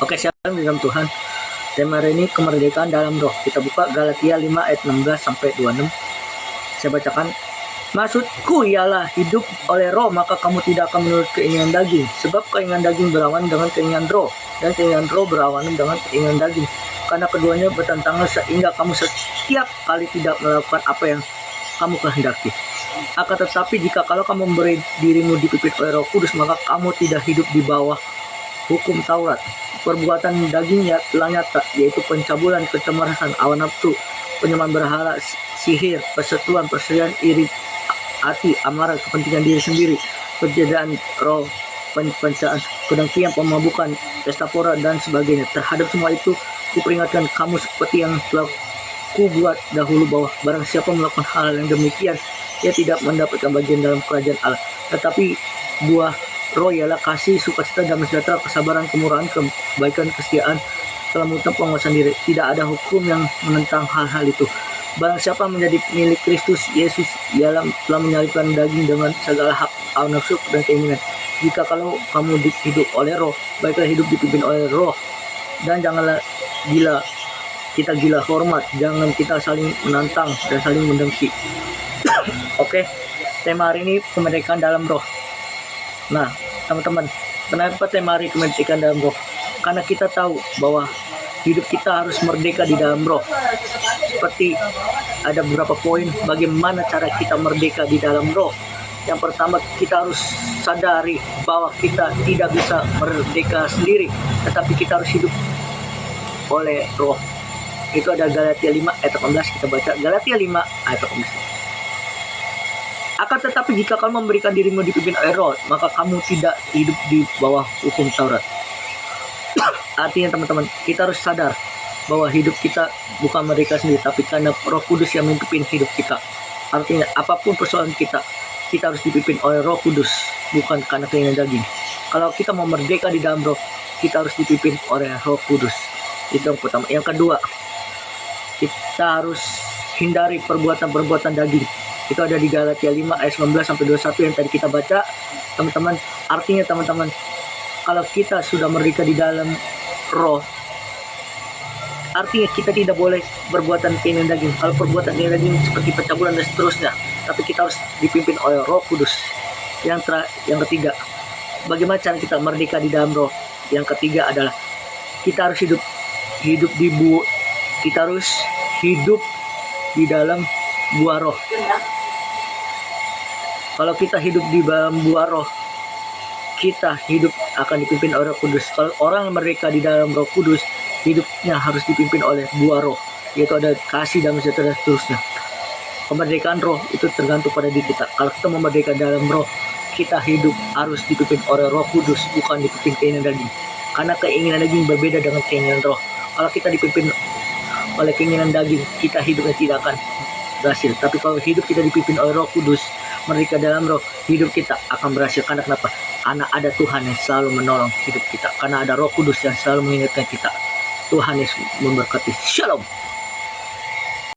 Oke, shalom di dalam Tuhan. Tema hari ini kemerdekaan dalam roh. Kita buka Galatia 5 ayat 16 sampai 26. Saya bacakan. Maksudku ialah hidup oleh roh, maka kamu tidak akan menurut keinginan daging. Sebab keinginan daging berlawanan dengan keinginan roh, dan keinginan roh berlawanan dengan keinginan daging. Karena keduanya bertentangan sehingga kamu setiap kali tidak melakukan apa yang kamu kehendaki. Akan tetapi jika kalau kamu memberi dirimu dipimpin oleh Roh Kudus, maka kamu tidak hidup di bawah hukum Taurat. Perbuatan daging telah nyata, yaitu pencabulan, kecemasan, hawa nafsu, penyembahan berhala, sihir, persetujuan, perselingkuhan, iri hati, amarah, kepentingan diri sendiri, perbedaan roh, pencapaian, kedengkian, pemabukan, pesta pora, dan sebagainya. Terhadap semua itu, kuperingatkan kamu seperti yang telah kubuat dahulu, bahwa barang siapa melakukan hal yang demikian, ia tidak mendapatkan bagian dalam kerajaan Allah. Tetapi buah roh ialah kasih, sukacita, damai sejahtera, kesabaran, kemurahan, kebaikan, kesetiaan, kelembutan, penguasaan diri. Tidak ada hukum yang menentang hal-hal itu. Barang siapa menjadi milik Kristus Yesus, ialah telah menyalibkan daging dengan segala hak, hawa nafsu, dan keinginan. Jika kalau kamu hidup oleh roh, baiklah hidup dipimpin oleh roh. Dan janganlah kita gila hormat, jangan kita saling menantang dan saling mendengki. Oke, tema hari ini kemerdekaan dalam roh. Nah, teman-teman, kenapa tema hari kemerdekaan dalam roh? Karena kita tahu bahwa hidup kita harus merdeka di dalam roh. Seperti ada beberapa poin bagaimana cara kita merdeka di dalam roh. Yang pertama, kita harus sadari bahwa kita tidak bisa merdeka sendiri, tetapi kita harus hidup oleh roh. Itu ada Galatia 5 ayat 18, kita baca Galatia 5 ayat 18. Akan tetapi jika kamu memberikan dirimu dipimpin oleh roh, maka kamu tidak hidup di bawah hukum Taurat. Artinya teman-teman, kita harus sadar bahwa hidup kita bukan mereka sendiri, tapi karena Roh Kudus yang memimpin hidup kita. Artinya apapun persoalan kita harus dipimpin oleh Roh Kudus, bukan karena keinginan daging. Kalau kita mau merdeka di dalam roh, kita harus dipimpin oleh Roh Kudus. Itu yang pertama. Yang kedua, kita harus hindari perbuatan-perbuatan daging. Itu ada di Galatia 5 ayat 19 sampai 21 yang tadi kita baca, teman-teman. Artinya teman-teman, kalau kita sudah merdeka di dalam roh, artinya kita tidak boleh perbuatan keinginan daging. Kalau perbuatan keinginan daging seperti pencabulan dan seterusnya, tapi kita harus dipimpin oleh Roh Kudus. Yang ketiga, bagaimana cara kita merdeka di dalam roh? Yang ketiga adalah kita harus hidup di dalam buah roh. Kalau kita hidup di dalam buah roh, kita hidup akan dipimpin oleh Roh Kudus. Kalau orang merdeka di dalam Roh Kudus, hidupnya harus dipimpin oleh buah roh, yaitu ada kasih, damai sejahtera, dan seterusnya. Kemerdekaan roh itu tergantung pada diri kita. Kalau kita memerdeka dalam roh, kita hidup harus dipimpin oleh Roh Kudus, bukan dipimpin keinginan daging. Karena keinginan daging berbeda dengan keinginan roh. Kalau kita dipimpin oleh keinginan daging, kita hidupnya tidak akan berhasil. Tapi kalau hidup kita dipimpin oleh Roh Kudus, merdeka dalam roh, hidup kita akan berhasil. Karena kenapa? Karena ada Tuhan yang selalu menolong hidup kita. Karena ada Roh Kudus yang selalu mengingatkan kita. Tuhan Yesus memberkati. Shalom.